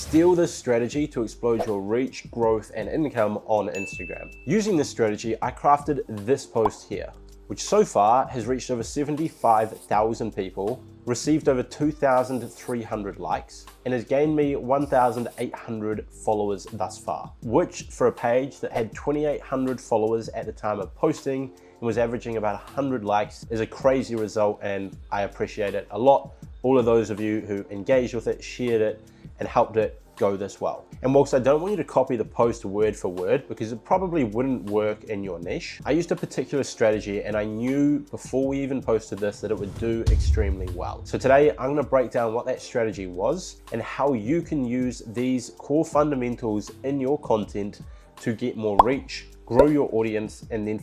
Steal this strategy to explode your reach, growth, and income on Instagram. Using this strategy, I crafted this post here, which so far has reached over 75,000 people, received over 2,300 likes, and has gained me 1,800 followers thus far, which for a page that had 2,800 followers at the time of posting and was averaging about 100 likes is a crazy result, and I appreciate it a lot. All of those of you who engaged with it, shared it, and helped it go this well. And whilst I don't want you to copy the post word for word because it probably wouldn't work in your niche, I used a particular strategy and I knew before we even posted this that it would do extremely well. So today I'm gonna break down what that strategy was and how you can use these core fundamentals in your content to get more reach, grow your audience, and then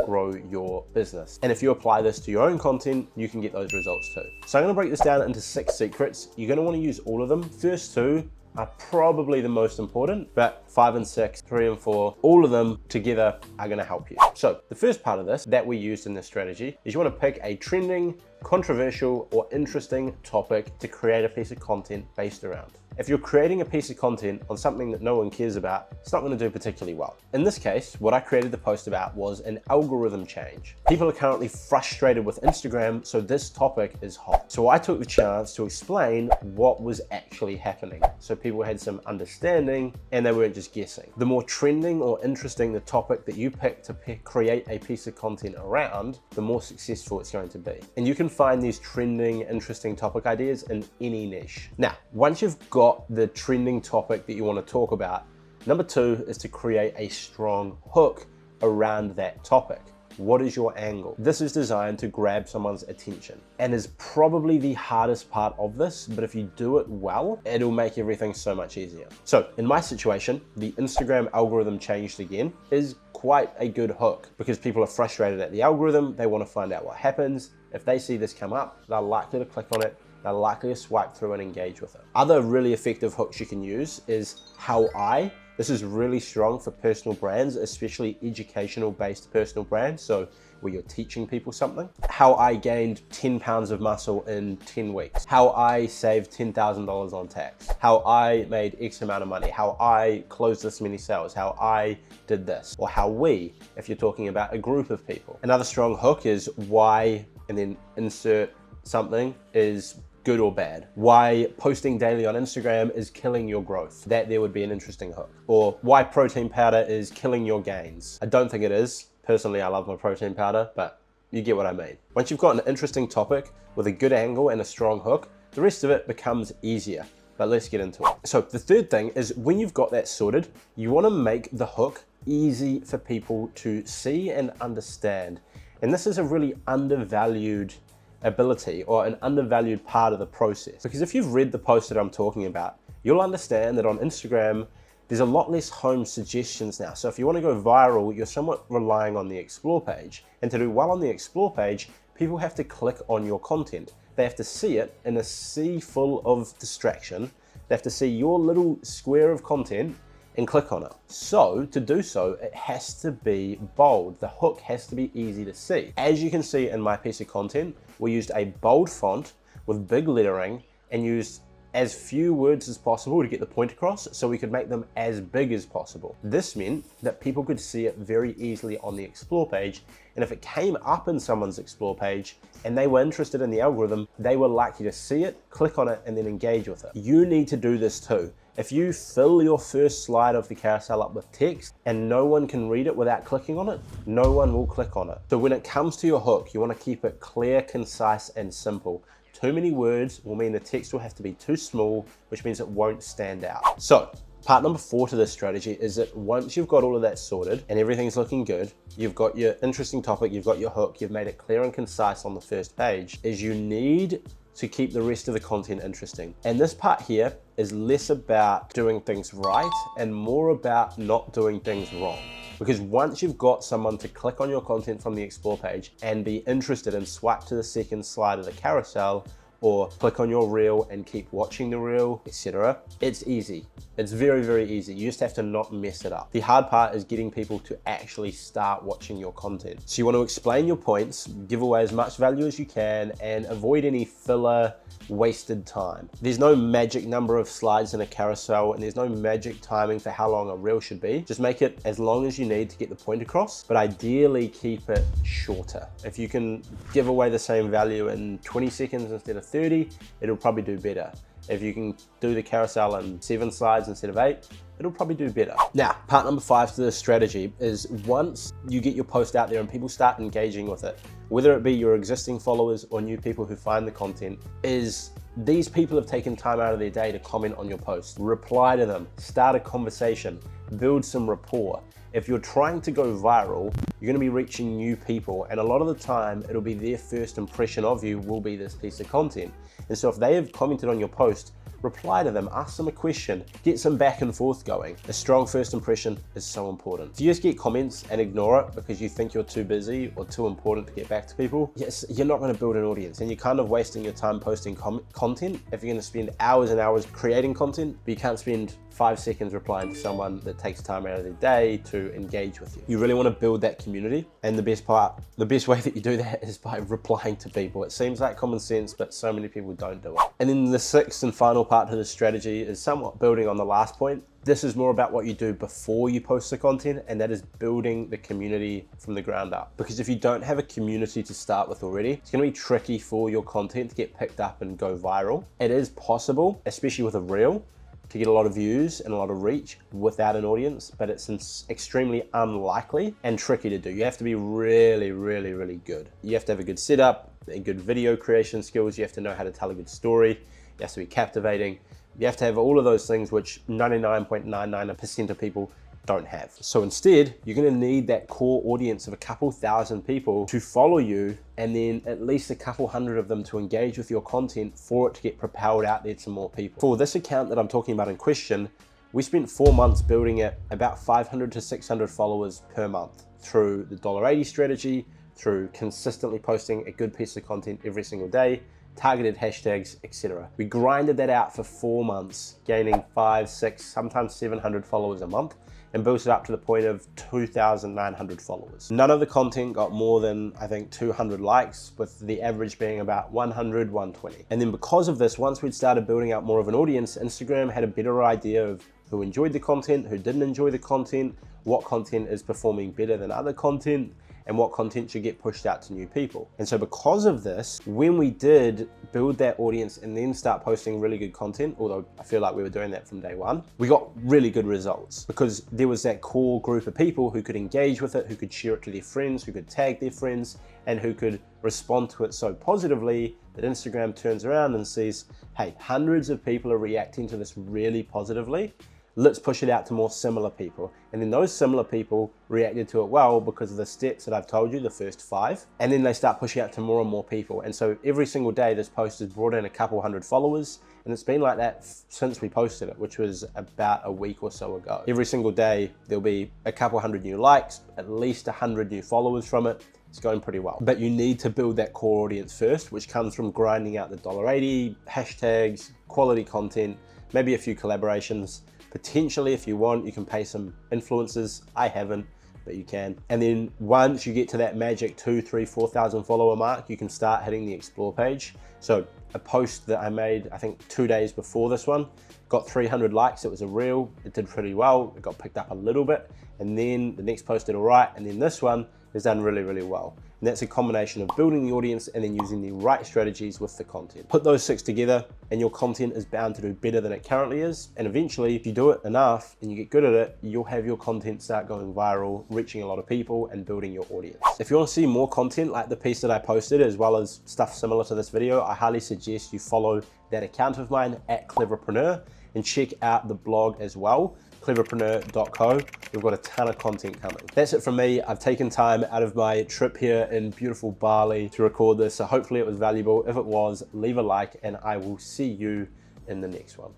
grow your business. And if you apply this to your own content, you can get those results too. So I'm gonna break this down into 6 secrets. You're gonna wanna use all of them. First 2 are probably the most important, but 5 and 6, 3 and 4, all of them together are gonna help you. So the first part of this that we used in this strategy is you wanna pick a trending, controversial, or interesting topic to create a piece of content based around. If you're creating a piece of content on something that no one cares about, it's not going to do particularly well. In this case, what I created the post about was an algorithm change. People are currently frustrated with Instagram, so this topic is hot. So I took the chance to explain what was actually happening, so people had some understanding and they weren't just guessing. The more trending or interesting the topic that you pick to create a piece of content around, the more successful it's going to be. And you can find these trending, interesting topic ideas in any niche. Now, once you've got the trending topic that you want to talk about, number 2 is to create a strong hook around that topic. What is your angle? This is designed to grab someone's attention and is probably the hardest part of this, but if you do it well, it'll make everything so much easier. So in my situation, the Instagram algorithm changed again is quite a good hook because people are frustrated at the algorithm. They want to find out what happens. If they see this come up, they're likely to click on it. They're likely to swipe through and engage with it. Other really effective hooks you can use is how I. This is really strong for personal brands, especially educational based personal brands. So where you're teaching people something. How I gained 10 pounds of muscle in 10 weeks. How I saved $10,000 on tax. How I made X amount of money. How I closed this many sales. How I did this. Or how we, if you're talking about a group of people. Another strong hook is why, and then insert something, is good or bad. Why posting daily on Instagram is killing your growth. That there would be an interesting hook. Or why protein powder is killing your gains. I don't think it is. Personally, I love my protein powder, but you get what I mean. Once you've got an interesting topic with a good angle and a strong hook, the rest of it becomes easier. But let's get into it. So the third thing is when you've got that sorted, you want to make the hook easy for people to see and understand. And this is a really undervalued ability or an undervalued part of the process. Because if you've read the post that I'm talking about, you'll understand that on Instagram, there's a lot less home suggestions now. So if you want to go viral, you're somewhat relying on the explore page. And to do well on the explore page, people have to click on your content. They have to see it in a sea full of distraction. They have to see your little square of content and click on it. So to do so, it has to be bold. The hook has to be easy to see. As you can see in my piece of content, we used a bold font with big lettering and used as few words as possible to get the point across so we could make them as big as possible. This meant that people could see it very easily on the explore page, and if it came up in someone's explore page and they were interested in the algorithm, they were likely to see it, click on it, and then engage with it. You need to do this too. If you fill your first slide of the carousel up with text and no one can read it without clicking on it, no one will click on it. So when it comes to your hook, you want to keep it clear, concise, and simple. Too many words will mean the text will have to be too small, which means it won't stand out. So part number 4 to this strategy is that once you've got all of that sorted and everything's looking good, you've got your interesting topic, you've got your hook, you've made it clear and concise on the first page, is you need to keep the rest of the content interesting. And this part here is less about doing things right and more about not doing things wrong. Because once you've got someone to click on your content from the explore page and be interested and swipe to the second slide of the carousel, or click on your reel and keep watching the reel, etc. It's easy. It's very, very easy. You just have to not mess it up. The hard part is getting people to actually start watching your content. So you want to explain your points, give away as much value as you can, and avoid any filler, wasted time. There's no magic number of slides in a carousel, and there's no magic timing for how long a reel should be. Just make it as long as you need to get the point across, but ideally keep it shorter. If you can give away the same value in 20 seconds instead of 30, it'll probably do better. If you can do the carousel in 7 slides instead of 8, it'll probably do better. Now, part number 5 to this strategy is once you get your post out there and people start engaging with it, whether it be your existing followers or new people who find the content, is these people have taken time out of their day to comment on your post, reply to them, start a conversation, build some rapport. If you're trying to go viral, you're gonna be reaching new people, and a lot of the time, it'll be their first impression of you will be this piece of content. And so if they have commented on your post, reply to them, ask them a question, get some back and forth going. A strong first impression is so important. If you just get comments and ignore it because you think you're too busy or too important to get back to people, yes, you're not gonna build an audience, and you're kind of wasting your time posting content if you're gonna spend hours and hours creating content, but you can't spend 5 seconds replying to someone that takes time out of their day to engage with you. You really want to build that community, and the best way that you do that is by replying to people. It seems like common sense, but so many people don't do it. And then the 6th and final part to this strategy is somewhat building on the last point. This is more about what you do before you post the content, and that is building the community from the ground up. Because if you don't have a community to start with already, it's gonna be tricky for your content to get picked up and go viral. It is possible, especially with a reel, to get a lot of views and a lot of reach without an audience, but it's extremely unlikely and tricky to do. You have to be really, really, really good. You have to have a good setup, a good video creation skills. You have to know how to tell a good story. You have to be captivating. You have to have all of those things, which 99.99% of people don't have. So instead, you're gonna need that core audience of a couple thousand people to follow you, and then at least a couple hundred of them to engage with your content for it to get propelled out there to more people. For this account that I'm talking about in question, we spent 4 months building it about 500 to 600 followers per month through the $1.80 strategy, through consistently posting a good piece of content every single day, targeted hashtags, etc. We grinded that out for 4 months, gaining 5, 6, sometimes 700 followers a month, and built it up to the point of 2,900 followers. None of the content got more than, I think, 200 likes, with the average being about 100, 120. And then because of this, once we'd started building out more of an audience, Instagram had a better idea of who enjoyed the content, who didn't enjoy the content, what content is performing better than other content, and what content should get pushed out to new people. And so because of this, when we did build that audience and then start posting really good content, although I feel like we were doing that from day one, we got really good results because there was that core group of people who could engage with it, who could share it to their friends, who could tag their friends, and who could respond to it so positively that Instagram turns around and sees, hey, hundreds of people are reacting to this really positively. Let's push it out to more similar people. And then those similar people reacted to it well because of the steps that I've told you, the first 5. And then they start pushing out to more and more people. And so every single day, this post has brought in a couple hundred followers. And it's been like that since we posted it, which was about a week or so ago. Every single day, there'll be a couple hundred new likes, at least 100 new followers from it. It's going pretty well. But you need to build that core audience first, which comes from grinding out the $1.80, hashtags, quality content, maybe a few collaborations. Potentially, if you want, you can pay some influencers. I haven't, but you can. And then once you get to that magic 2, 3, 4,000 follower mark, you can start hitting the explore page. So a post that I made, I think 2 days before this one, got 300 likes. It was a reel. It did pretty well. It got picked up a little bit. And then the next post did all right. And then this one has done really, really well. And that's a combination of building the audience and then using the right strategies with the content. Put those 6 together and your content is bound to do better than it currently is. And eventually, if you do it enough and you get good at it, you'll have your content start going viral, reaching a lot of people and building your audience. If you want to see more content like the piece that I posted, as well as stuff similar to this video, I highly suggest you follow that account of mine @Cleverpreneur and check out the blog as well, cleverpreneur.co. We've got a ton of content coming. That's it from me. I've taken time out of my trip here in beautiful Bali to record this, so hopefully it was valuable. If it was, leave a like and I will see you in the next one.